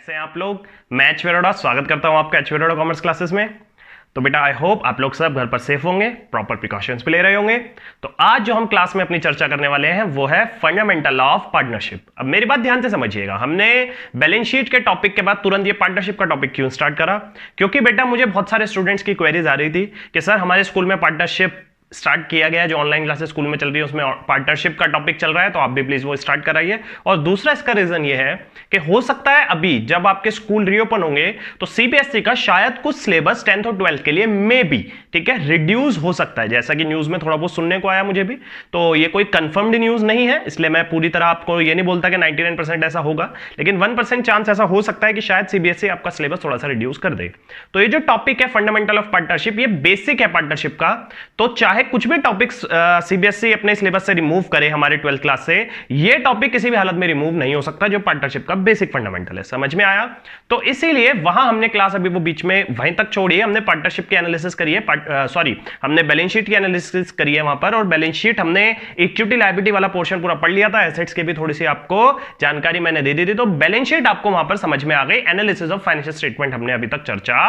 कैसे हैं आप लोग। मैं एच वेरोड़ा स्वागत करता हूं आपका एच वेरोड़ा कॉमर्स क्लासेस में। तो बेटा आई होप आप लोग सब घर पर सेफ होंगे, प्रॉपर प्रिकॉशंस भी ले रहे होंगे। तो आज जो हम क्लास में अपनी चर्चा करने वाले हैं वो है फंडामेंटल ऑफ पार्टनरशिप। अब मेरी बात ध्यान से समझिएगा, हमने बैलेंस शीट के टॉपिक के बाद तुरंत ये पार्टनरशिप का टॉपिक क्यों स्टार्ट करा? क्योंकि बेटा मुझे बहुत सारे स्टूडेंट्स की क्वेरीज आ रही थी कि सर हमारे स्कूल में पार्टनरशिप स्टार्ट किया गया है, जो ऑनलाइन क्लासेस स्कूल में चल रही है उसमें पार्टनरशिप का टॉपिक चल रहा है, तो आप भी प्लीज वो स्टार्ट कराइए। और दूसरा इसका रीजन ये है कि हो सकता है अभी जब आपके स्कूल रीओपन होंगे तो सीबीएसई का शायद कुछ सिलेबस 10th और 12th के लिए मे बी ठीक है रिड्यूस हो सकता है, जैसा कि न्यूज में थोड़ा बहुत सुनने को आया मुझे भी। तो ये कोई कंफर्म्ड न्यूज नहीं है, इसलिए मैं पूरी तरह आपको ये नहीं बोलता कि 99% ऐसा होगा, लेकिन 1% चांस ऐसा हो सकता है कि शायद सीबीएसई आपका सिलेबस थोड़ा सा रिड्यूस कर दे। तो ये जो टॉपिक है फंडामेंटल ऑफ पार्टनरशिप, ये बेसिक है पार्टनरशिप का। तो चाहे कुछ भी टॉपिक्स सीबीएसई अपने सिलेबस से रिमूव करे हमारे 12th क्लास से, ये टॉपिक किसी भी हालत में रिमूव नहीं हो सकता जो पार्टनरशिप का बेसिक फंडामेंटल है। समझ में आया? तो इसीलिए वहां हमने क्लास अभी वो बीच में वहीं तक छोड़ी है, हमने पार्टनरशिप की एनालिसिस करी है, हमने बैलेंस शीट की एनालिसिस करी है वहां पर, और बैलेंस शीट हमने इक्विटी लायबिलिटी वाला पोर्शन पूरा पढ़ लिया था, एसेट्स की भी थोड़ी सी आपको जानकारी मैंने दे दी थी। तो बैलेंस शीट आपको वहां पर समझ में आ गई, एनालिसिस ऑफ फाइनेंशियल स्टेटमेंट हमने अभी तक चर्चा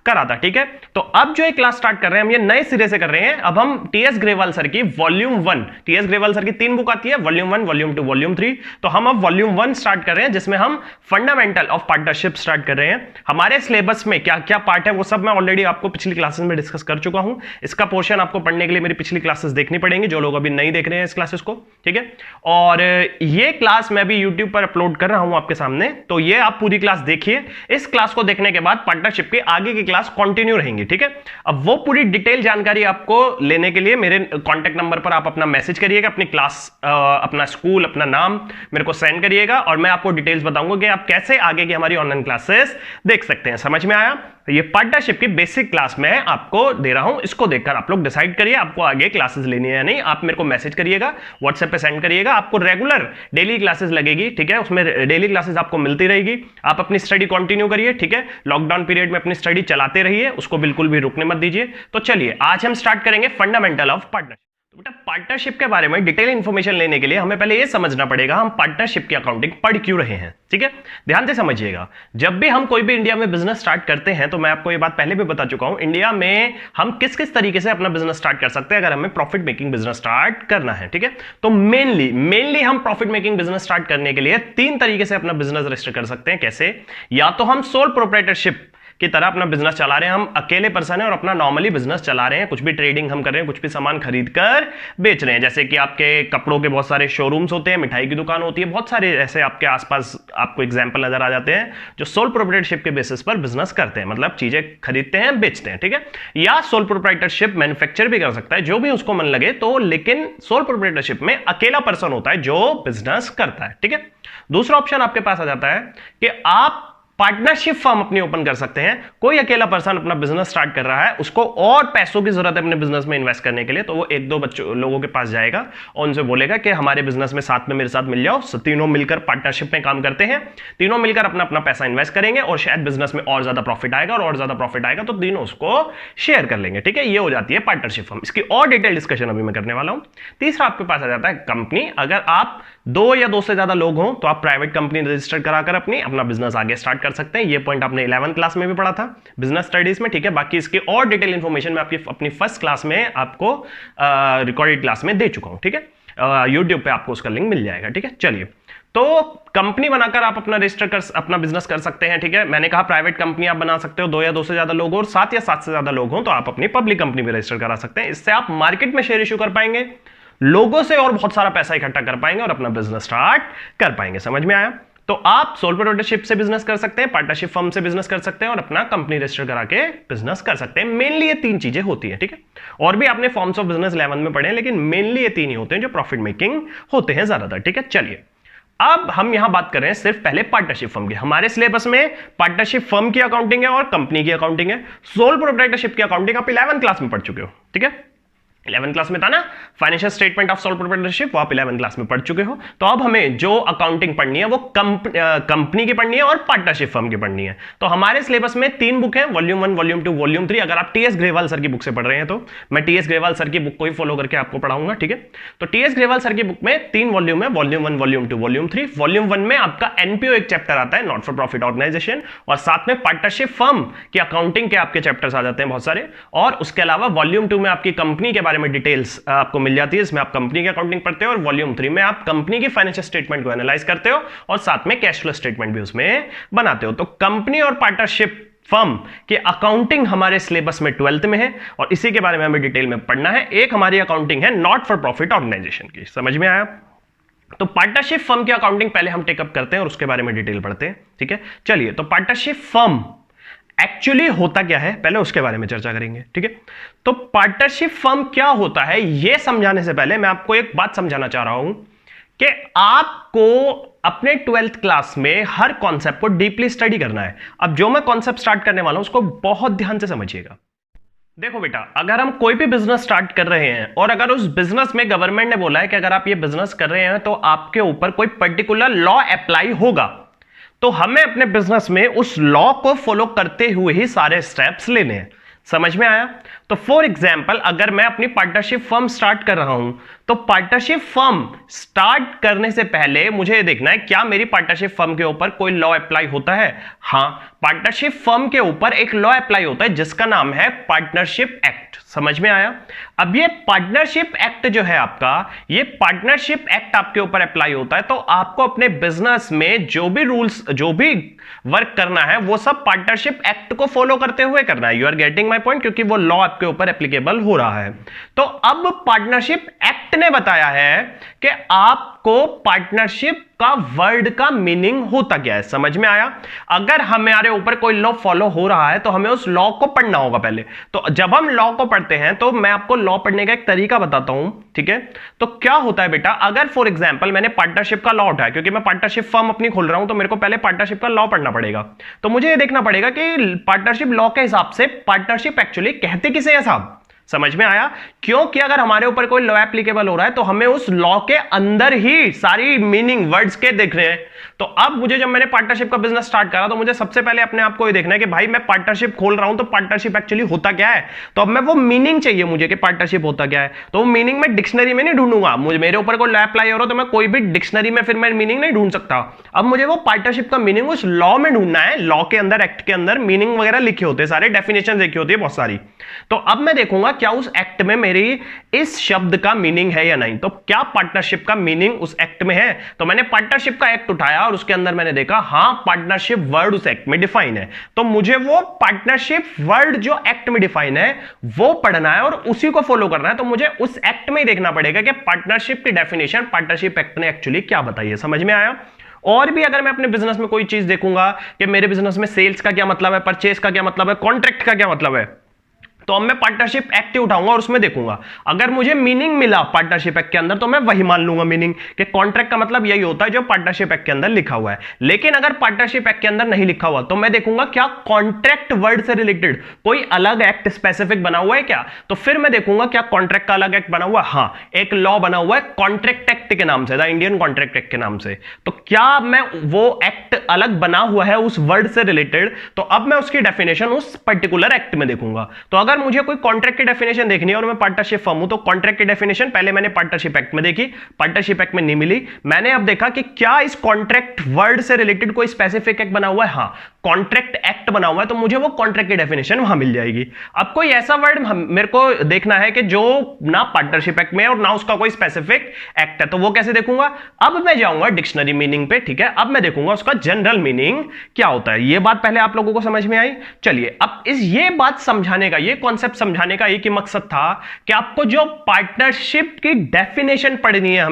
करा था। ठीक है, तो अब जो एक क्लास स्टार्ट कर रहे हैं हम ये नए सिरे से कर रहे हैं। अब हम टीएस ग्रेवाल सर की वॉल्यूम 1, टीएस ग्रेवाल सर की 3 बुक आती है, वॉल्यूम 1, वॉल्यूम 2, वॉल्यूम 3। तो हम अब वॉल्यूम 1 स्टार्ट कर रहे हैं जिसमें हम फंडामेंटल ऑफ पार्टनरशिप स्टार्ट कर रहे हैं। हमारे सिलेबस में क्या क्या पार्ट है वो सब मैं ऑलरेडी आपको पिछली क्लासेस में डिस्कस कर चुका हूं। इसका पोर्शन आपको पढ़ने के लिए मेरी पिछली क्लासेस देखनी पड़ेंगी, जो लोग अभी नहीं देख रहे हैं इस क्लासेस को। ठीक है, और ये क्लास मैं भी यूट्यूब पर अपलोड कर रहा हूं आपके सामने, तो ये आप पूरी क्लास देखिए। इस क्लास को देखने के बाद पार्टनरशिप की आगे की क्लास कंटिन्यू रहेंगी। ठीक है, अब वो पूरी डिटेल जानकारी आपको लेने के लिए मेरे कॉन्टेक्ट नंबर पर आप अपना मैसेज करिएगा, अपनी क्लास, अपना स्कूल, अपना नाम मेरे को सेंड करिएगा, और मैं आपको डिटेल्स बताऊंगा कि आप कैसे आगे की हमारी ऑनलाइन क्लासेस देख सकते हैं। समझ में आया? तो ये पार्टनरशिप की बेसिक क्लास मैं आपको दे रहा हूं, इसको देखकर आप लोग डिसाइड करिए आपको आगे क्लासेस लेनी है या नहीं। आप मेरे को मैसेज करिएगा, व्हाट्सएप पे सेंड करिएगा, आपको रेगुलर डेली क्लासेस लगेगी। ठीक है, उसमें डेली क्लासेस आपको मिलती रहेगी। आप अपनी स्टडी कंटिन्यू करिए। ठीक है, लॉकडाउन पीरियड में अपनी स्टडी चलाते रहिए, उसको बिल्कुल भी रुकने मत दीजिए। तो चलिए आज हम स्टार्ट करेंगे फंडामेंटल ऑफ पार्टनरशिप। तो बेटा पार्टनरशिप के बारे में डिटेल इंफॉर्मेशन लेने के लिए हमें पहले यह समझना पड़ेगा हम पार्टनरशिप की अकाउंटिंग पढ़ क्यों रहे हैं। ठीक है, ध्यान से समझिएगा। जब भी हम कोई भी इंडिया में बिजनेस स्टार्ट करते हैं, तो मैं आपको ये बात पहले भी बता चुका हूं, इंडिया में हम किस किस तरीके से अपना बिजनेस स्टार्ट कर सकते हैं अगर हमें प्रॉफिट मेकिंग बिजनेस स्टार्ट करना है। ठीक है, तो मेनली हम प्रॉफिट मेकिंग बिजनेस स्टार्ट करने के लिए 3 तरीके से अपना बिजनेस रजिस्टर कर सकते हैं। कैसे? या तो हम सोल प्रोप्राइटरशिप की तरह अपना बिजनेस चला रहे हैं, हम अकेले पर्सन हैं और अपना नॉर्मली बिजनेस चला रहे हैं, कुछ भी ट्रेडिंग हम कर रहे हैं, कुछ भी सामान खरीद कर बेच रहे हैं। जैसे कि आपके कपड़ों के बहुत सारे शोरूम्स होते हैं, मिठाई की दुकान होती है, बहुत सारे ऐसे आपके आसपास आपको एग्जांपल नजर आ जाते हैं जो सोल प्रोप्राइटरशिप के बेसिस पर बिजनेस करते हैं, मतलब चीजें खरीदते हैं बेचते हैं। ठीक है, या सोल प्रोप्राइटरशिप मैन्युफैक्चर भी कर सकता है, जो भी उसको मन लगे। तो लेकिन सोल प्रोप्राइटरशिप में अकेला पर्सन होता है जो बिजनेस करता है। ठीक है, दूसरा ऑप्शन आपके पास आ जाता है कि आप पार्टनरशिप फर्म अपनी ओपन कर सकते हैं। कोई अकेला पर्सन अपना बिजनेस स्टार्ट कर रहा है, उसको और पैसों की जरूरत है अपने बिजनेस में इन्वेस्ट करने के लिए, तो वो 1-2 लोगों के पास जाएगा और उनसे बोलेगा कि हमारे बिजनेस में साथ में मेरे साथ मिल जाओ, तीनों मिलकर पार्टनरशिप में काम करते हैं, तीनों मिलकर अपना अपना पैसा इन्वेस्ट करेंगे और शायद बिजनेस में और ज्यादा प्रॉफिट आएगा, और ज्यादा प्रॉफिट आएगा तो तीनों उसको शेयर कर लेंगे। ठीक है, ये हो जाती है पार्टनरशिप फर्म। इसकी और डिटेल डिस्कशन अभी मैं करने वाला हूं। तीसरा आपके पास आ जाता है कंपनी। अगर आप 2 या 2 से ज्यादा लोग हों तो आप प्राइवेट कंपनी रजिस्टर कराकर अपना बिजनेस आगे स्टार्ट कर सकते हैं। ये पॉइंट आपने 11th क्लास में भी पढ़ा था बिजनेस स्टडीज में। ठीक है, बाकी इसके और डिटेल इंफॉर्मेशन मैं आपकी अपनी फर्स्ट क्लास में आपको रिकॉर्डेड क्लास में दे चुका हूं। ठीक है, यूट्यूब पे आपको उसका लिंक मिल जाएगा। ठीक है, चलिए, तो कंपनी बनाकर आप अपना रजिस्टर कर अपना बिजनेस कर सकते हैं। ठीक है, मैंने कहा प्राइवेट कंपनी आप बना सकते हो, 2 या 2 से ज्यादा लोग हो, और 7 या 7 से ज्यादा लोग हो तो आप अपनी पब्लिक कंपनी में रजिस्टर करा सकते हैं। इससे आप मार्केट में शेयर इश्यू कर पाएंगे, लोगों से और बहुत सारा पैसा इकट्ठा कर पाएंगे और अपना बिजनेस स्टार्ट कर पाएंगे। समझ में आया? तो आप सोल प्रोप्राइटरशिप से बिजनेस कर सकते हैं, पार्टनरशिप फर्म से बिजनेस कर सकते हैं और अपना कंपनी रजिस्टर करा के बिजनेस कर सकते हैं। मेनली ये 3 चीजें होती है। ठीक है, और भी आपने फॉर्म्स ऑफ बिजनेस 11 में पढ़े हैं, लेकिन मेनली ये 3 ही होते हैं जो प्रॉफिट मेकिंग होते हैं ज्यादातर। ठीक है, चलिए अब हम यहां बात कर रहे हैं सिर्फ पहले पार्टनरशिप फर्म की। हमारे सिलेबस में पार्टनरशिप फर्म की अकाउंटिंग है और कंपनी की अकाउंटिंग है। सोल प्रोप्राइटरशिप की अकाउंटिंग आप 11th क्लास में पढ़ चुके हो। ठीक है, 11th क्लास में था ना, financial statement of sole proprietorship, वो आप 11th क्लास में पढ़ चुके हो। तो अब हमें जो अकाउंटिंग पढ़नी है वो कंपनी की पढ़नी है और पार्टनरशिप फर्म की पढ़नी है। तो हमारे सिलेबस में 3 बुक है, वॉल्यूम 1, वॉल्यूम 2, वॉल्यूम 3। अगर आप टीएस ग्रेवाल सर की बुक से पढ़ रहे हैं तो मैं टीएस ग्रेवाल सर की बुक को ही फॉलो करके आपको पढ़ाऊंगा, ठीक है। तो टीएस ग्रेवाल सर की बुक में 3 वॉल्यूम है, वॉल्यूम 1, वॉल्यूम 2, वॉल्यूम 3। वॉल्यूम 1 में आपका एनपीओ एक चैप्टर आता है, नॉट फॉर प्रॉफिट ऑर्गेनाइजेशन, और साथ में पार्टनरशिप फर्म की अकाउंटिंग के आपके चैप्टर्स आ जाते हैं बहुत सारे। और उसके अलावा वॉल्यूम 2 में आपकी कंपनी के बारे में डिटेल्स आपको मिल जाती है, इसमें आप कंपनी की अकाउंटिंग पढ़ते हो। और वॉल्यूम 3 में आप कंपनी की फाइनेंशियल स्टेटमेंट को एनालाइज करते हो और साथ में कैश फ्लो स्टेटमेंट भी उसमें बनाते हो। तो कंपनी और पार्टनरशिप फर्म की अकाउंटिंग हमारे सिलेबस में 12th में है और इसी के बारे में हमें डिटेल में पढ़ना है। एक हमारी अकाउंटिंग है नॉट फॉर प्रॉफिट ऑर्गेनाइजेशन की, समझ में आया। तो पार्टनरशिप फर्म की अकाउंटिंग पहले हम टेकअप करते हैं और उसके बारे में डिटेल पढ़ते हैं, ठीक है। चलिए, तो पार्टनरशिप फर्म एक्चुअली होता क्या है पहले उसके बारे में चर्चा करेंगे, ठीक है। तो पार्टनरशिप फर्म क्या होता है यह समझाने से पहले मैं आपको एक बात समझाना चाह रहा हूं कि आपको अपने 12th क्लास में हर कॉन्सेप्ट को डीपली स्टडी करना है। अब जो मैं कॉन्सेप्ट स्टार्ट करने वाला हूं उसको बहुत ध्यान से समझिएगा। देखो बेटा, अगर हम कोई भी बिजनेस स्टार्ट कर रहे हैं और अगर उस बिजनेस में गवर्नमेंट ने बोला है कि अगर आप ये बिजनेस कर रहे हैं तो आपके ऊपर कोई पर्टिकुलर लॉ अप्लाई होगा, तो हमें अपने बिजनेस में उस लॉ को फॉलो करते हुए ही सारे स्टेप्स लेने हैं। समझ में आया। तो फॉर एग्जाम्पल, अगर मैं अपनी पार्टनरशिप फर्म स्टार्ट कर रहा हूं तो पार्टनरशिप फर्म स्टार्ट करने से पहले मुझे देखना है क्या मेरी पार्टनरशिप फर्म के ऊपर कोई लॉ अप्लाई होता है। हां, पार्टनरशिप फर्म के ऊपर एक लॉ अप्लाई होता है जिसका नाम है पार्टनरशिप एक्ट। समझ में आया। अब ये पार्टनरशिप एक्ट जो है आपका, ये पार्टनरशिप एक्ट आपके ऊपर अप्लाई होता है तो आपको अपने बिजनेस में जो भी रूल्स, जो भी वर्क करना है वो सब पार्टनरशिप एक्ट को फॉलो करते हुए करना है। You are getting my point, क्योंकि वो लॉ आपके ऊपर एप्लीकेबल हो रहा है। तो अब पार्टनरशिप एक्ट ने बताया है कि आपको पार्टनरशिप का वर्ड का मीनिंग होता क्या है। समझ में आया। अगर हमारे ऊपर कोई लॉ फॉलो हो रहा है तो हमें उस लॉ को पढ़ना होगा पहले। तो जब हम लॉ को पढ़ते हैं तो मैं आपको लॉ पढ़ने का एक तरीका बताता हूं, ठीक है। तो क्या होता है बेटा, अगर फॉर एग्जांपल मैंने पार्टनरशिप का लॉ उठाया, क्योंकि मैं पार्टनरशिप फर्म अपनी खोल रहा हूं तो मेरे को पहले पार्टनरशिप का लॉ पढ़ना पड़ेगा। तो मुझे यह देखना पड़ेगा कि पार्टनरशिप लॉ के हिसाब से पार्टनरशिप एक्चुअली कहते किसे है साहब। समझ में आया। क्योंकि अगर हमारे ऊपर कोई लॉ एप्लीकेबल हो रहा है तो हमें उस लॉ के अंदर ही सारी मीनिंग वर्ड्स के देख रहे हैं। तो अब मुझे, जब मैंने पार्टनरशिप का बिजनेस स्टार्ट करा तो मुझे सबसे पहले अपने आप को ये देखना है कि भाई मैं पार्टनरशिप खोल रहा हूं तो पार्टनरशिप एक्चुअली होता क्या है। तो अब मैं वो मीनिंग चाहिए मुझे कि पार्टनरशिप होता क्या है। तो वो मीनिंग मैं डिक्शनरी में नहीं ढूंढूंगा। मुझे मेरे ऊपर कोई लॉ अप्लाई हो रहा है तो मैं कोई भी डिक्शनरी में फिर मैं मीनिंग नहीं ढूंढ सकता। अब मुझे वो पार्टनरशिप का मीनिंग उस लॉ में ढूंढना है। लॉ के अंदर, एक्ट के अंदर मीनिंग वगैरह लिखे होते हैं, सारे डेफिनेशन लिखी होती है बहुत सारी। तो अब मैं देखूंगा क्या उस एक्ट में मेरी इस शब्द का मीनिंग है या नहीं। तो क्या पार्टनरशिप का मीनिंग उस एक्ट में है। तो मैंने पार्टनरशिप का एक्ट उठाया और उसके अंदर मैंने देखा हां पार्टनरशिप वर्ड उस एक्ट में डिफाइन है। तो मुझे वो पार्टनरशिप वर्ड जो एक्ट में डिफाइन है वो पढ़ना है और उसी को फॉलो करना है। तो मुझे उस एक्ट में ही देखना पड़ेगा कि पार्टनरशिप की डेफिनेशन पार्टनरशिप एक्ट ने एक्चुअली क्या बताई है। समझ में आया। और भी अगर मैं अपने बिजनेस में कोई चीज देखूंगा कि मेरे बिजनेस में सेल्स का क्या मतलब है, परचेस का क्या मतलब है, कॉन्ट्रैक्ट का क्या मतलब है, तो अब मैं पार्टनरशिप एक्ट ही उठाऊंगा और उसमें देखूंगा। अगर मुझे मीनिंग मिला पार्टनरशिप एक्ट के अंदर तो मैं वही मान लूंगा मीनिंग कि कॉन्ट्रैक्ट का मतलब यही होता है जो पार्टनरशिप एक्ट के अंदर लिखा हुआ है। लेकिन अगर पार्टनरशिप एक्ट के अंदर नहीं लिखा हुआ तो मैं देखूंगा क्या कॉन्ट्रैक्ट वर्ड से रिलेटेड कोई अलग एक्ट स्पेसिफिक बना हुआ है क्या। तो फिर मैं देखूंगा क्या कॉन्ट्रैक्ट का अलग एक्ट बना हुआ है। हाँ, एक लॉ बना हुआ है कॉन्ट्रैक्ट एक्ट के नाम से, द इंडियन कॉन्ट्रैक्ट एक्ट के नाम से। तो क्या मैं वो एक्ट अलग बना हुआ है उस वर्ड से रिलेटेड, तो अब मैं उसकी डेफिनेशन उस पर्टिकुलर एक्ट में देखूंगा। तो अगर मुझे कोई कॉन्ट्रैक्ट की डेफिनेशन देखनी है और मैं पार्टनरशिप फर्म हूं तो कॉन्ट्रैक्ट की डेफिनेशन पहले मैंने पार्टनरशिप एक्ट में देखी, पार्टनरशिप एक्ट में नहीं मिली। मैंने अब देखा कि क्या इस कॉन्ट्रैक्ट वर्ड से रिलेटेड कोई स्पेसिफिक एक्ट बना हुआ है। हाँ, कॉन्ट्रैक्ट एक्ट बना हुआ है तो मुझे वो कॉन्ट्रैक्ट की डेफिनेशन वहां मिल जाएगी। अब कोई ऐसा वर्ड मेरे को देखना है कि जो ना पार्टनरशिप एक्ट में और ना उसका कोई स्पेसिफिक एक्ट है, तो वो कैसे देखूंगा। अब मैं जाऊंगा डिक्शनरी मीनिंग पे, ठीक है। अब मैं देखूंगा उसका जनरल मीनिंग क्या होता है। ये बात पहले आप लोगों को समझ में आई। चलिए, अब ये बात समझाने का, ये कॉन्सेप्ट समझाने का एक ही मकसद था कि आपको जो पार्टनरशिप की डेफिनेशन पढ़नी है,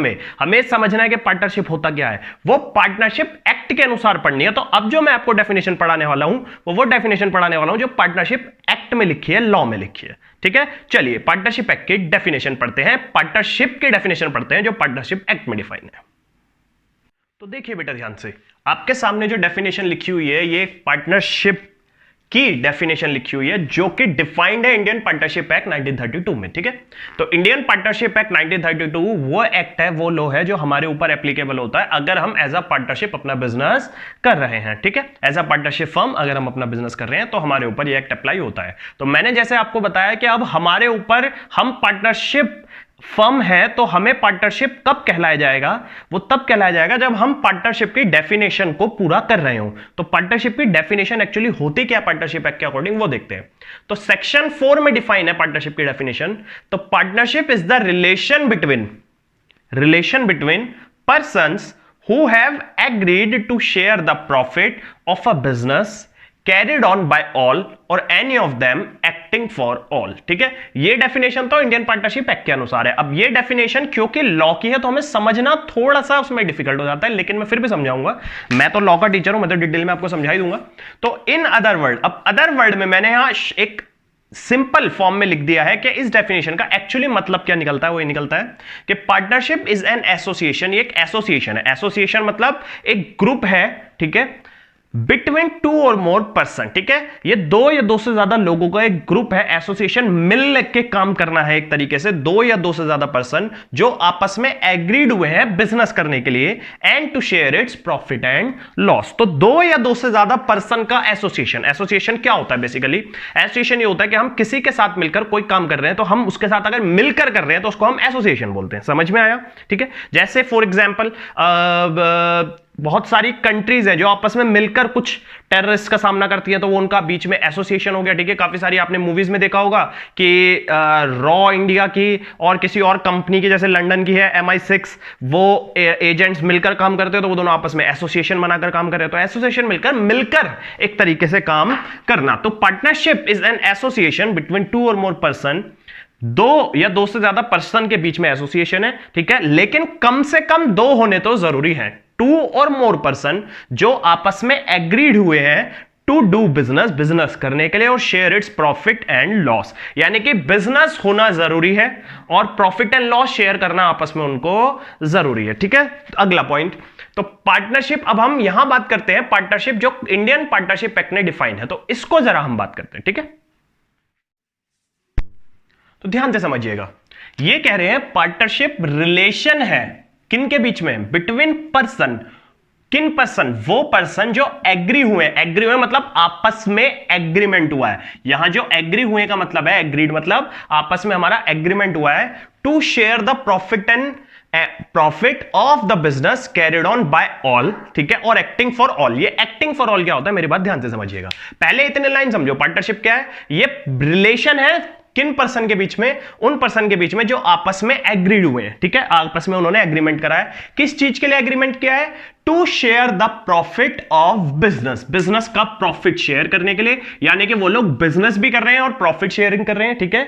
हमें समझना है कि पार्टनरशिप होता क्या है, वो पार्टनरशिप एक्ट के अनुसार पढ़नी है। तो अब जो मैं आपको डेफिनेशन पढ़ाने वाला हूं वो डेफिनेशन पढ़ाने वाला हूं जो पार्टनरशिप एक्ट में लिखी है, लॉ में लिखी है, ठीक है। चलिए, पार्टनरशिप एक्ट की डेफिनेशन पढ़ते हैं, पार्टनरशिप की डेफिनेशन पढ़ते हैं जो पार्टनरशिप एक्ट में डिफाइन है। तो देखिए बेटा ध्यान से, आपके सामने जो डेफिनेशन लिखी हुई है ये पार्टनरशिप की डेफिनेशन लिखी हुई है जो कि डिफाइंड है इंडियन पार्टनरशिप एक्ट 1932 में, ठीक है। तो इंडियन पार्टनरशिप एक्ट 1932 वो एक्ट है, वो लॉ है जो हमारे ऊपर एप्लीकेबल होता है अगर हम एज अ पार्टनरशिप अपना बिजनेस कर रहे हैं, ठीक है। एज अ पार्टनरशिप फर्म अगर हम अपना बिजनेस कर रहे हैं तो हमारे ऊपर ये एक्ट अप्लाई होता है। तो मैंने जैसे आपको बताया कि अब हमारे ऊपर हम पार्टनरशिप फर्म है तो हमें पार्टनरशिप कब कहलाया जाएगा, वो तब कहलाया जाएगा जब हम पार्टनरशिप की डेफिनेशन को पूरा कर रहे हो। तो पार्टनरशिप की डेफिनेशन एक्चुअली होती क्या पार्टनरशिप एक्ट के अकॉर्डिंग, वो देखते हैं। तो सेक्शन 4 में डिफाइन है पार्टनरशिप की डेफिनेशन। तो partnership is the relation between persons who have agreed to share the profit of a business carried on by all or any of them acting for all, ठीक है। ये definition तो Indian partnership act के अनुसार है। अब ये definition क्योंकि लॉ की है तो हमें समझना थोड़ा सा उसमें डिफिकल्ट हो जाता है, लेकिन मैं फिर भी समझाऊंगा। मैं तो लॉ का टीचर हूं, मैं तो डिटेल में आपको समझा ही दूंगा। तो इन अदर वर्ड, अब अदर वर्ड में मैंने यहां एक सिंपल फॉर्म में लिख दिया है कि इस डेफिनेशन का एक्चुअली मतलब क्या निकलता है। वो ये निकलता है कि पार्टनरशिप इज एन एसोसिएशन, ये एक एसोसिएशन है। एसोसिएशन मतलब एक ग्रुप है, ठीक है, बिटवीन 2 और मोर पर्सन, ठीक है। ये 2 या 2 से ज्यादा लोगों का एक ग्रुप है। एसोसिएशन मिल के काम करना है एक तरीके से, 2 या 2 से ज्यादा पर्सन जो आपस में एग्रीड हुए हैं बिजनेस करने के लिए, and to share its profit and loss. तो 2 या 2 से ज्यादा पर्सन का एसोसिएशन। एसोसिएशन क्या होता है बेसिकली? एसोसिएशन ये होता है कि हम किसी के साथ मिलकर कोई काम कर रहे हैं तो हम उसके साथ अगर मिलकर कर रहे हैं तो उसको हम एसोसिएशन बोलते हैं। समझ में आया, ठीक है। जैसे फॉर एग्जाम्पल बहुत सारी कंट्रीज है जो आपस में मिलकर कुछ टेररिस्ट का सामना करती है तो वो उनका बीच में एसोसिएशन हो गया, ठीक है। काफी सारी आपने मूवीज में देखा होगा कि रॉ इंडिया की और किसी और कंपनी की, जैसे लंदन की है MI6, वो एजेंट्स मिलकर काम करते हैं तो वो दोनों आपस में एसोसिएशन बनाकर काम कर रहे हैं। तो एसोसिएशन मिलकर एक तरीके से काम करना। तो partnership is an association between 2 और मोर पर्सन, 2 या 2 से ज्यादा पर्सन के बीच में एसोसिएशन है, ठीक है। लेकिन कम से कम 2 होने तो जरूरी है, 2 और मोर पर्सन जो आपस में एग्रीड हुए हैं टू डू बिजनेस करने के लिए और share its profit and loss. यानी कि बिजनेस होना जरूरी है और प्रॉफिट एंड लॉस शेयर करना आपस में उनको जरूरी है, ठीक है। अगला पॉइंट, तो पार्टनरशिप, अब हम यहां बात करते हैं पार्टनरशिप जो इंडियन पार्टनरशिप एक्ट ने डिफाइन है, तो इसको जरा हम बात करते हैं, ठीक है। तो ध्यान से समझिएगा, ये कह रहे हैं पार्टनरशिप रिलेशन है किन के बीच में? Between person. किन पर्सन? वो पर्सन जो एग्री हुए मतलब आपस में एग्रीमेंट हुआ है। यहां जो एग्री हुए का मतलब है, एग्रीड मतलब आपस में हमारा एग्रीमेंट हुआ है to share the profit of the business carried on by all, ठीक है, और एक्टिंग फॉर ऑल। ये एक्टिंग फॉर ऑल क्या होता है, मेरी बात ध्यान से समझिएगा। पहले इतने लाइन समझो, पार्टनरशिप क्या है? ये रिलेशन है किन पर्सन के बीच में? उन पर्सन के बीच में जो आपस में एग्रीड हुए हैं, ठीक है। आपस में उन्होंने एग्रीमेंट करा है। किस चीज के लिए एग्रीमेंट किया है? To share the profit of business का प्रॉफिट शेयर करने के लिए। यानी कि वो लोग बिजनेस भी कर रहे हैं और प्रॉफिट शेयरिंग कर रहे हैं, ठीक है।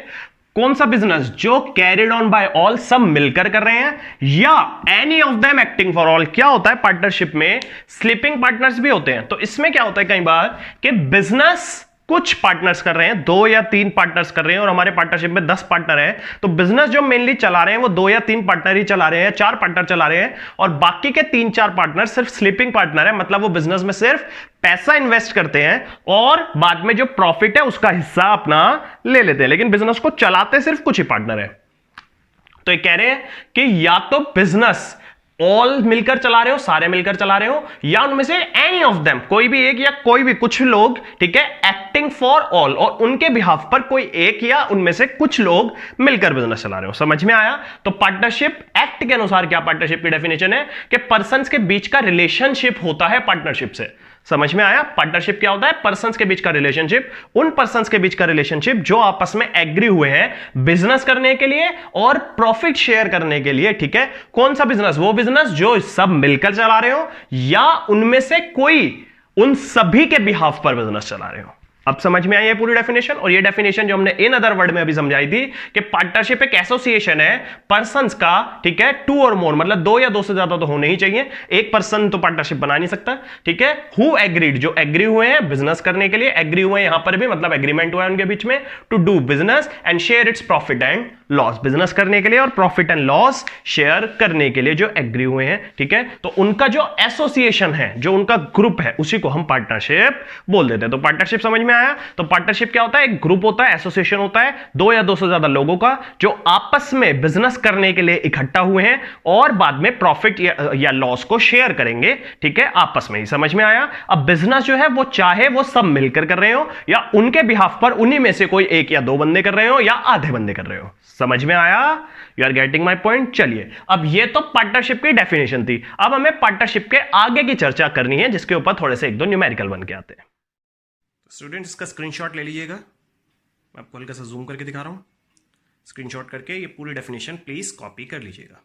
कौन सा बिजनेस? जो कैरिड ऑन बाय ऑल, सब मिलकर कर रहे हैं, या any of them acting for all. क्या होता है पार्टनरशिप में? स्लीपिंग पार्टनर्स भी होते हैं। तो इसमें क्या होता है कई बार कि बिजनेस कुछ पार्टनर्स कर रहे हैं, 2 या 3 पार्टनर्स कर रहे हैं और हमारे पार्टनरशिप में 10 पार्टनर हैं, तो बिजनेस जो मेनली चला रहे हैं वो 2 या 3 पार्टनर ही चला रहे हैं, 4 पार्टनर चला रहे हैं, और बाकी के 3-4 पार्टनर सिर्फ स्लीपिंग पार्टनर है। मतलब वो बिजनेस में सिर्फ पैसा इन्वेस्ट करते हैं और बाद में जो प्रॉफिट है उसका हिस्सा अपना ले लेते हैं, लेकिन बिजनेस को चलाते सिर्फ कुछ ही पार्टनर है। तो ये कह रहे हैं कि या तो बिजनेस ऑल मिलकर चला रहे हो, सारे मिलकर चला रहे हो, या उनमें से एनी ऑफ देम, कोई भी एक या कोई भी कुछ लोग, ठीक है, एक्टिंग फॉर ऑल, और उनके बिहाफ पर कोई एक या उनमें से कुछ लोग मिलकर बिजनेस चला रहे हो। समझ में आया? तो पार्टनरशिप एक्ट के अनुसार क्या पार्टनरशिप की डेफिनेशन है कि पर्संस के बीच का रिलेशनशिप होता है पार्टनरशिप से। समझ में आया? पार्टनरशिप क्या होता है? पर्संस के बीच का रिलेशनशिप, उन पर्संस के बीच का रिलेशनशिप जो आपस में एग्री हुए हैं बिजनेस करने के लिए और प्रॉफिट शेयर करने के लिए, ठीक है। कौन सा बिजनेस? वो बिजनेस जो सब मिलकर चला रहे हो या उनमें से कोई उन सभी के बिहाफ पर बिजनेस चला रहे हो। अब समझ में आई है पूरी डेफिनेशन? और ये डेफिनेशन जो हमने इन अदर वर्ड में अभी समझाई थी कि पार्टनरशिप एक एसोसिएशन है पर्संस का, ठीक है, 2 और मोर, मतलब 2 या 2 से ज्यादा तो होने ही चाहिए, एक पर्सन तो पार्टनरशिप बना नहीं सकता, ठीक है। हु एग्रीड, जो एग्री हुए हैं बिजनेस करने के लिए, एग्री हुए हैं यहां पर भी मतलब एग्रीमेंट हुआ है उनके बीच में, to do business and share its profit and loss, business करने के लिए और प्रॉफिट एंड लॉस शेयर करने के लिए जो एग्री हुए हैं, ठीक है। तो उनका जो एसोसिएशन है, जो उनका ग्रुप है, उसी को हम पार्टनरशिप बोल देते हैं। तो पार्टनरशिप समझ में आया? तो पार्टनरशिप क्या होता है? एक ग्रुप होता है, एसोसिएशन होता है, 2 या 2 से ज्यादा लोगों का जो आपस में बिजनेस करने के लिए इकट्ठा हुए हैं और बाद में प्रॉफिट या लॉस को शेयर करेंगे, ठीक है, आपस में ही। समझ में आया? अब बिजनेस जो है वो चाहे वो सब मिलकर कर रहे हो या उनके बिहाफ पर उन्हीं में से कोई 1 या 2 बंदे कर रहे हो या आधे बंदे कर रहे हो। समझ में आया? You are getting my point? चलिए, अब ये तो पार्टनरशिप की डेफिनेशन थी। अब हमें पार्टनरशिप के आगे की चर्चा करनी है, जिसके ऊपर थोड़े से 1-2 न्यूमेरिकल बन के आते हैं। स्टूडेंट्स, इसका स्क्रीनशॉट ले लीजिएगा। मैं आपको हल्का सा जूम करके दिखा रहा हूं। स्क्रीनशॉट करके ये पूरी डेफिनेशन प्लीज कॉपी कर लीजिएगा।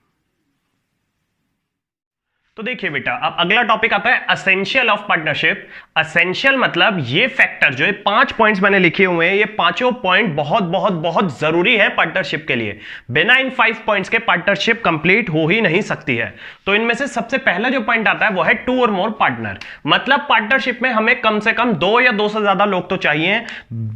तो देखिए बेटा, अब अगला टॉपिक आता है असेंशियल ऑफ पार्टनरशिप। असेंशियल मतलब ये फैक्टर जो है 5 पॉइंट्स मैंने लिखे हुए हैं, ये पांचों पॉइंट बहुत बहुत बहुत जरूरी है पार्टनरशिप के लिए। बिना इन 5 पॉइंट्स के पार्टनरशिप कंप्लीट हो ही नहीं सकती है। तो इनमें से सबसे पहला जो पॉइंट आता है वो है 2 और मोर पार्टनर। मतलब पार्टनरशिप में हमें कम से कम 2 या 2 से ज्यादा लोग तो चाहिए।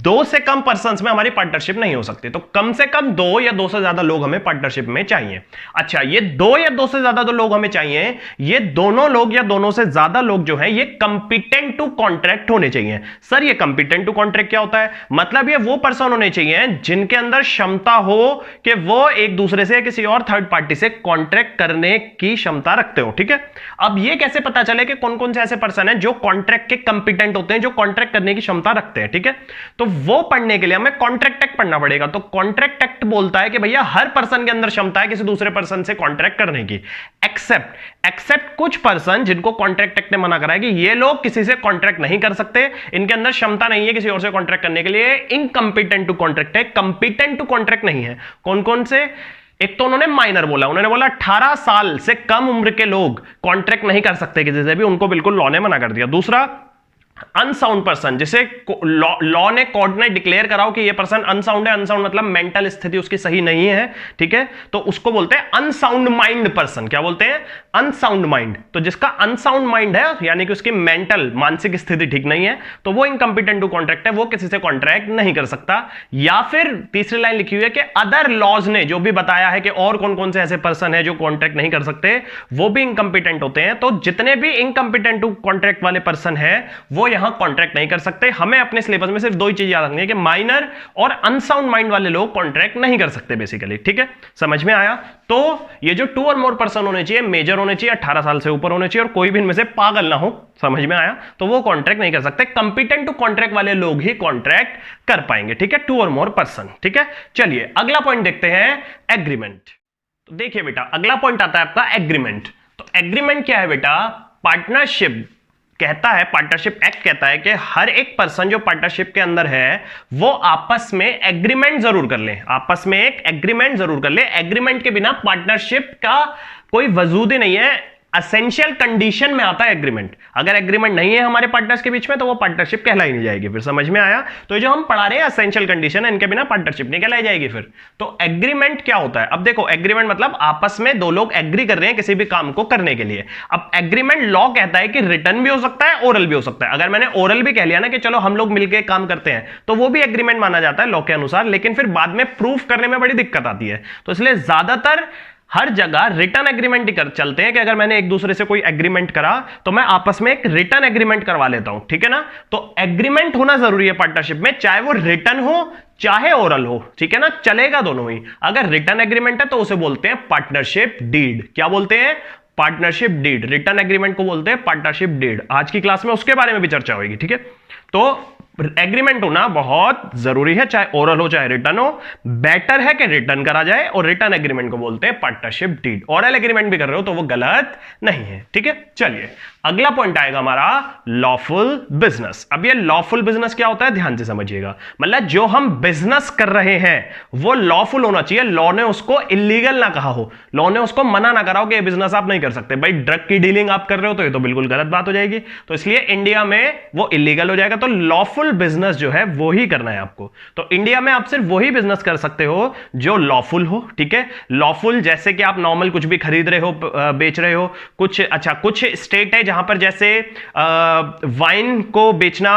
2 से कम पर्संस में हमारी पार्टनरशिप नहीं हो सकती, तो कम से कम 2 या 2 से ज्यादा लोग हमें पार्टनरशिप में चाहिए। अच्छा, ये 2 या 2 से ज्यादा तो लोग हमें चाहिए, ये दोनों लोग या दोनों से ज्यादा लोग जो हैं ये कंपिटेंट टू कॉन्ट्रैक्ट होने चाहिए। सर, ये कंपिटेंट टू कॉन्ट्रैक्ट क्या होता है? मतलब ये वो पर्सन होने चाहिए जिनके अंदर क्षमता हो कि वो एक दूसरे से किसी और थर्ड पार्टी से कॉन्ट्रैक्ट करने की क्षमता रखते हो, ठीक है। अब ये कैसे पता चले कि कौन कौन से ऐसे पर्सन हैं जो कॉन्ट्रैक्ट के कंपिटेंट होते हैं, जो कॉन्ट्रैक्ट करने की क्षमता रखते हैं, ठीक है। तो वो पढ़ने के लिए हमें कॉन्ट्रैक्ट एक्ट पढ़ना पड़ेगा। तो कॉन्ट्रैक्ट एक्ट बोलता है कि भैया हर पर्सन के अंदर क्षमता है किसी दूसरे पर्सन से कॉन्ट्रैक्ट करने की, एक्सेप्ट कुछ पर्सन जिनको कॉन्ट्रैक्ट एक्ट ने मना करा है कि ये लोग किसी से कॉन्ट्रैक्ट नहीं कर सकते, इनके अंदर क्षमता नहीं है किसी और से कॉन्ट्रैक्ट करने के लिए, इनकम्पिटेंट टू कॉन्ट्रैक्ट है, कंपिटेंट टू कॉन्ट्रैक्ट नहीं है। कौन कौन से? एक तो उन्होंने माइनर बोला, उन्होंने बोला 18 साल से कम उम्र के लोग कॉन्ट्रैक्ट नहीं कर सकते किसी से भी, उनको बिल्कुल लॉ ने मना कर दिया। दूसरा, अनसाउंड पर्सन, जिसे लॉ ने, कोर्ट ने डिक्लेयर कराओ कि ये पर्सन अनसाउंड है। अनसाउंड मतलब मेंटल स्थिति उसकी सही नहीं है, ठीक है, तो उसको बोलते हैं अनसाउंड माइंड पर्सन। क्या बोलते हैं? Unsound mind. तो जिसका अनसाउंड माइंड है, यानी कि उसकी मेंटल मानसिक स्थिति ठीक नहीं है, तो वो इनकम्पिटेंट टू कॉन्ट्रैक्ट है, वो किसी से कॉन्ट्रैक्ट नहीं कर सकता। या फिर तीसरी लाइन लिखी हुई है कि अदर लॉज ने जो भी बताया है कि और कौन कौन से ऐसे पर्सन है जो कॉन्ट्रैक्ट नहीं कर सकते, वो भी इनकम्पिटेंट होते हैं। तो जितने भी इनकम्पिटेंट टू कॉन्ट्रैक्ट वाले पर्सन है वो यहां कॉन्ट्रैक्ट नहीं कर सकते। हमें अपने सिलेबस में सिर्फ 2 ही चीज याद रखनी है कि माइनर और अनसाउंड माइंड वाले लोग कॉन्ट्रैक्ट नहीं कर सकते बेसिकली, ठीक है। समझ में आया? तो ये जो 2 और मोर पर्सन होने चाहिए, मेजर होने चाहिए, 18 साल से ऊपर होने चाहिए और कोई भी इनमें से पागल ना हो। समझ में आया? तो वो कॉन्ट्रैक्ट नहीं कर सकते। कंपिटेंट टू कॉन्ट्रैक्ट वाले लोग ही कॉन्ट्रैक्ट कर पाएंगे, ठीक है, 2 और मोर पर्सन, ठीक है। चलिए अगला पॉइंट देखते हैं, एग्रीमेंट। तो देखिए बेटा, अगला पॉइंट आता है आपका एग्रीमेंट। तो एग्रीमेंट क्या है बेटा? पार्टनरशिप कहता है, पार्टनरशिप एक्ट कहता है कि हर एक पर्सन जो पार्टनरशिप के अंदर है वो आपस में एग्रीमेंट जरूर कर ले, आपस में एक एग्रीमेंट जरूर कर ले। एग्रीमेंट के बिना पार्टनरशिप का कोई वजूद ही नहीं है। असेंशियल कंडीशन में आता है एग्रीमेंट। अगर एग्रीमेंट नहीं है हमारे पार्टनर्स के बीच में तो वो पार्टनरशिप कहलाई नहीं जाएगी। फिर समझ में आया? तो ये जो हम पढ़ा रहे हैं असेंशियल कंडीशन है, इनके बिना पार्टनरशिप नहीं कहलाई जाएगी। फिर तो एग्रीमेंट क्या होता है? अब देखो, एग्रीमेंट मतलब आपस में 2 लोग एग्री कर रहे हैं किसी भी काम को करने के लिए। अब एग्रीमेंट लॉ कहता है कि रिटर्न भी हो सकता है, ओरल भी हो सकता है। अगर मैंने ओरल भी कह लिया ना कि चलो हम लोग मिलकर काम करते हैं, तो वो भी एग्रीमेंट माना जाता है लॉ के अनुसार, लेकिन फिर बाद में प्रूफ करने में बड़ी दिक्कत आती है। तो इसलिए ज्यादातर हर जगह रिटर्न एग्रीमेंट ही चलते हैं कि अगर मैंने एक दूसरे से कोई एग्रीमेंट करा तो मैं आपस में एक रिटर्न एग्रीमेंट करवा लेता हूं, ठीक है ना। तो एग्रीमेंट होना जरूरी है पार्टनरशिप में, चाहे वो रिटर्न हो चाहे ओरल हो, ठीक है ना, चलेगा दोनों ही। अगर रिटर्न एग्रीमेंट है तो उसे बोलते हैं पार्टनरशिप डीड। क्या बोलते हैं? Partnership deed. रिटर्न एग्रीमेंट को बोलते हैं पार्टनरशिप डीड। आज की क्लास में उसके बारे में भी चर्चा होगी, ठीक है। तो एग्रीमेंट होना बहुत जरूरी है, चाहे ओरल हो चाहे रिटर्न हो। बेटर है कि रिटर्न करा जाए, और रिटर्न एग्रीमेंट को बोलते हैं पार्टनरशिप डीड। ओरल एग्रीमेंट भी कर रहे हो तो वो गलत नहीं है, ठीक है। चलिए अगला पॉइंट आएगा हमारा लॉफुल बिजनेस। अब ये लॉफुल बिजनेस क्या होता है ध्यान से समझिएगा। मतलब जो हम बिजनेस कर रहे हैं वो लॉफुल होना चाहिए। लॉ ने उसको इलीगल ना कहा हो, लॉ ने उसको मना ना करा हो कि ये बिजनेस आप नहीं कर सकते। भाई ड्रग की डीलिंग आप कर रहे हो तो ये तो बिल्कुल गलत बात हो जाएगी, तो इसलिए इंडिया में वो इलीगल हो जाएगा। तो लॉफुल बिजनेस जो है वो ही करना है आपको। तो इंडिया में आप सिर्फ वही बिजनेस कर सकते हो जो लॉफुल हो, ठीक है। लॉफुल जैसे कि आप नॉर्मल कुछ भी खरीद रहे हो, बेच रहे हो। कुछ स्टेट है जहां पर जैसे वाइन को बेचना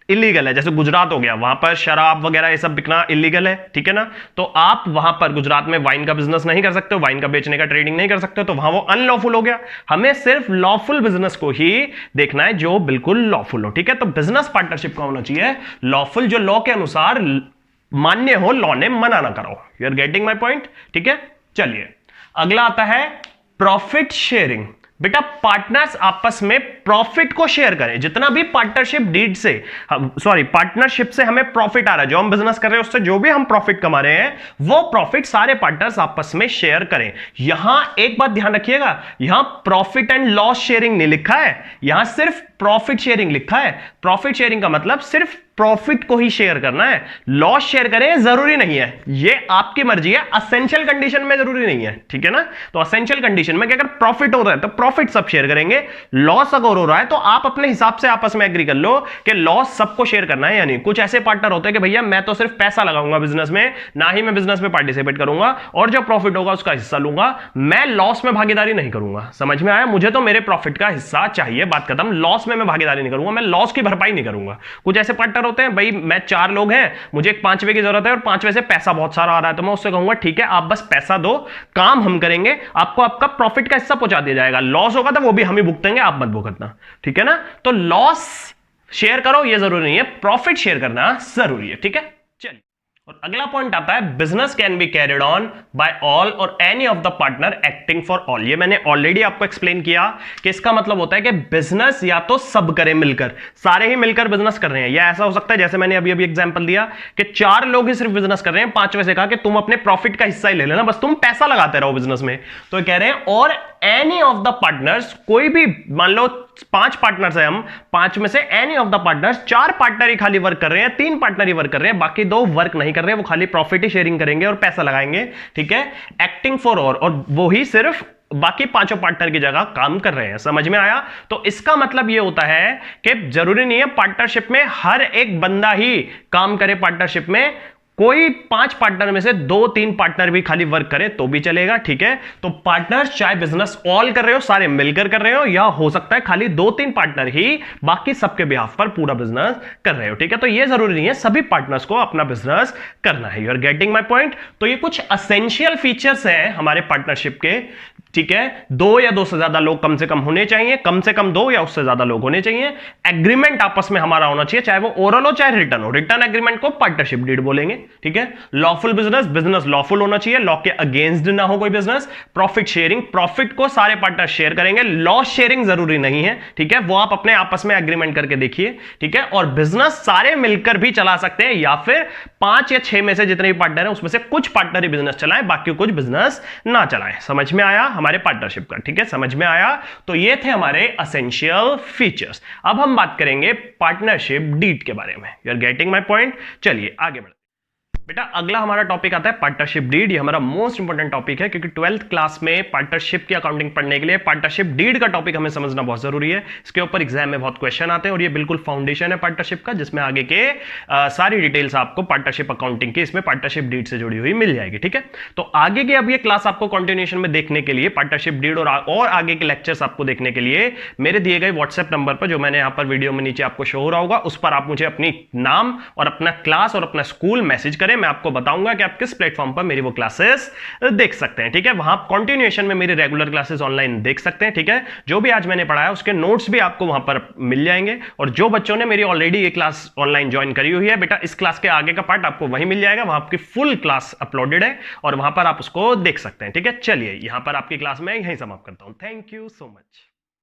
इलीगल है, जैसे गुजरात हो गया, वहां पर शराब वगैरह ये सब बिकना इलीगल है, ठीक है ना। तो आप वहां पर गुजरात में वाइन का बिजनेस नहीं कर सकते हो, वाइन का बेचने का ट्रेडिंग नहीं कर सकते हो, तो वहां वो अनलॉफुल हो गया। हमें सिर्फ लॉफुल बिजनेस को ही देखना है जो बिल्कुल लॉफुल हो, ठीक है। तो बिजनेस पार्टनरशिप का होना चाहिए लॉफुल, जो लॉ के अनुसार मान्य हो, लॉ ने मना ना करो। You are getting my point, ठीक है। चलिए अगला आता है प्रॉफिट शेयरिंग। बेटा पार्टनर्स आपस में प्रॉफिट को शेयर करें, जितना भी पार्टनरशिप डीड से पार्टनरशिप से हमें प्रॉफिट आ रहा है, जो हम बिजनेस कर रहे हैं उससे जो भी हम प्रॉफिट कमा रहे हैं, वो प्रॉफिट सारे पार्टनर्स आपस में शेयर करें। यहां एक बात ध्यान रखिएगा, यहां प्रॉफिट एंड लॉस शेयरिंग नहीं लिखा है, यहां सिर्फ प्रॉफिट शेयरिंग लिखा है। प्रॉफिट शेयरिंग का मतलब सिर्फ प्रॉफिट को ही शेयर करना है, लॉस शेयर करें जरूरी नहीं है, ये आपकी मर्जी है, असेंशियल कंडीशन में जरूरी नहीं है, ठीक है ना। तो असेंशियल कंडीशन में कि अगर प्रॉफिट हो रहा है तो प्रॉफिट सब शेयर करेंगे, लॉस अगर हो रहा है तो आप अपने हिसाब से आपस में एग्री कर लो कि लॉस सबको शेयर करना है या नहीं। कुछ ऐसे पार्टनर होते हैं कि भैया मैं तो सिर्फ पैसा लगाऊंगा बिजनेस में, ना ही मैं बिजनेस में पार्टिसिपेट करूंगा, और जो प्रॉफिट होगा उसका हिस्सा लूंगा, मैं लॉस में भागीदारी नहीं करूंगा। समझ में आया, मुझे तो मेरे प्रॉफिट का हिस्सा चाहिए, बात खत्म। लॉस में मैं भागीदारी नहीं करूंगा, मैं लॉस की भरपाई नहीं करूंगा। कुछ ऐसे पार्टनर होते हैं, भाई मैं 4 लोग हैं, मुझे एक 5वें की जरूरत है और 5वें से पैसा बहुत सारा आ रहा है, तो मैं उससे कहूंगा ठीक है आप बस पैसा दो, काम हम करेंगे, आपको आपका प्रॉफिट का हिस्सा पहुंचा दिया जाएगा, लॉस होगा तो वो भी हम ही भुगतेंगे, आप मत भुगतना, ठीक है ना। तो लॉस शेयर करो ये जरूरी नहीं है, प्रॉफिट शेयर करना जरूरी है, ठीक है। चलिए और अगला पॉइंट आता है business can be carried on by all or any of the partner acting for all. ये मैंने ऑलरेडी आपको एक्सप्लेन किया कि इसका मतलब होता है कि बिजनेस या तो सब करें मिलकर, सारे ही मिलकर बिजनेस कर रहे हैं, या ऐसा हो सकता है जैसे मैंने अभी अभी एग्जांपल दिया कि 4 लोग ही सिर्फ बिजनेस कर रहे हैं, 5वें से कहा कि तुम अपने प्रॉफिट का हिस्सा ही ले लेना, बस तुम पैसा लगाते रहो बिजनेस में। तो कह रहे हैं और एनी ऑफ द पार्टनर्स, कोई भी मान लो 5 पार्टनर्स है, हम 5 में से any of the partners, 4 partner ही खाली वर्क कर रहे हैं, 3 पार्टनर ही वर्क कर रहे हैं, बाकी 2 वर्क नहीं कर रहे हैं, वो खाली प्रॉफिट ही शेयरिंग करेंगे और पैसा लगाएंगे, ठीक है। एक्टिंग फॉर और वो ही सिर्फ बाकी 5 पार्टनर की जगह काम कर रहे हैं। समझ में आया। तो इसका मतलब यह होता है कि जरूरी नहीं है पार्टनरशिप में हर एक बंदा ही काम करे, पार्टनरशिप में कोई 5 पार्टनर में से 2-3 पार्टनर भी खाली वर्क करे तो भी चलेगा, ठीक है। तो पार्टनर्स चाहे बिजनेस ऑल कर रहे हो, सारे मिलकर कर रहे हो, या हो सकता है खाली 2-3 पार्टनर ही बाकी सबके बिहाफ पर पूरा बिजनेस कर रहे हो, ठीक है। तो ये जरूरी नहीं है सभी पार्टनर्स को अपना बिजनेस करना है। You are getting my point. तो ये कुछ असेंशियल फीचर्स हैं हमारे पार्टनरशिप के, ठीक है। 2 या 2 से ज्यादा लोग कम से कम होने चाहिए, कम से कम 2 या उससे ज्यादा लोग होने चाहिए, एग्रीमेंट आपस में हमारा होना चाहिए, चाहे वो ओरल हो चाहे रिटर्न हो, रिटर्न एग्रीमेंट को पार्टनरशिप डीड बोलेंगे, ठीक है। लॉफुल बिजनेस, बिजनेस लॉफुल होना चाहिए, लॉ के अगेंस्ट ना हो कोई बिजनेस। प्रॉफिट शेयरिंग, प्रॉफिट को सारे पार्टनर शेयर करेंगे, लॉस शेयरिंग जरूरी नहीं है, ठीक है, वो आप अपने आपस में एग्रीमेंट करके देखिए, ठीक है। और बिजनेस सारे मिलकर भी चला सकते हैं, या फिर 5 या 6 में से जितने भी पार्टनर हैं उसमें से कुछ पार्टनर ही बिजनेस चलाएं, बाकी कुछ बिजनेस ना चलाएं। समझ में आया हमारे पार्टनरशिप का, ठीक है, समझ में आया। तो ये थे हमारे एसेंशियल फीचर्स। अब हम बात करेंगे पार्टनरशिप डीड के बारे में। You are getting my point. चलिए आगे बढ़ते। बेटा अगला हमारा टॉपिक आता है पार्टनरशिप डीड। ये हमारा मोस्ट इंपोर्टेंट टॉपिक है, क्योंकि 12th क्लास में पार्टनरशिप की अकाउंटिंग पढ़ने के लिए पार्टनरशिप डीड का टॉपिक हमें समझना बहुत जरूरी है। इसके ऊपर एग्जाम में बहुत क्वेश्चन आते हैं और ये बिल्कुल फाउंडेशन है पार्टनरशिप का, जिसमें आगे के सारी डिटेल्स आपको पार्टनरशिप अकाउंटिंग की इसमें पार्टनरशिप डीड से जुड़ी हुई मिल जाएगी, ठीक है। तो आगे के अब ये क्लास आपको कंटिन्यूएशन में देखने के लिए पार्टनरशिप डीड और आगे के लेक्चर्स आपको देखने के लिए मेरे दिए गए व्हाट्सएप नंबर पर, जो मैंने यहां पर वीडियो में नीचे आपको शो हो रहा होगा, उस पर आप मुझे अपनी नाम और अपना क्लास और अपना स्कूल मैसेज करें। मैं आपको बताऊंगा कि आप किस प्लेटफॉर्म पर मेरी वो क्लासेस देख सकते हैं, ठीक है। वहां कंटिन्यूएशन में मेरी रेगुलर क्लासेस ऑनलाइन देख सकते हैं, ठीक है। जो भी आज मैंने पढ़ाया उसके नोट्स भी आपको वहां पर मिल जाएंगे, और जो बच्चों ने मेरी ऑलरेडी ये क्लास ऑनलाइन ज्वाइन करी हुई है, बेटा इस क्लास के आगे का पार्ट आपको वहीं मिल जाएगा, वहां आपकी फुल क्लास अपलोडेड है और वहां पर आप उसको देख सकते हैं, ठीक है। चलिए यहां पर आपकी क्लास में यहीं समाप्त करता हूं। Thank you so much.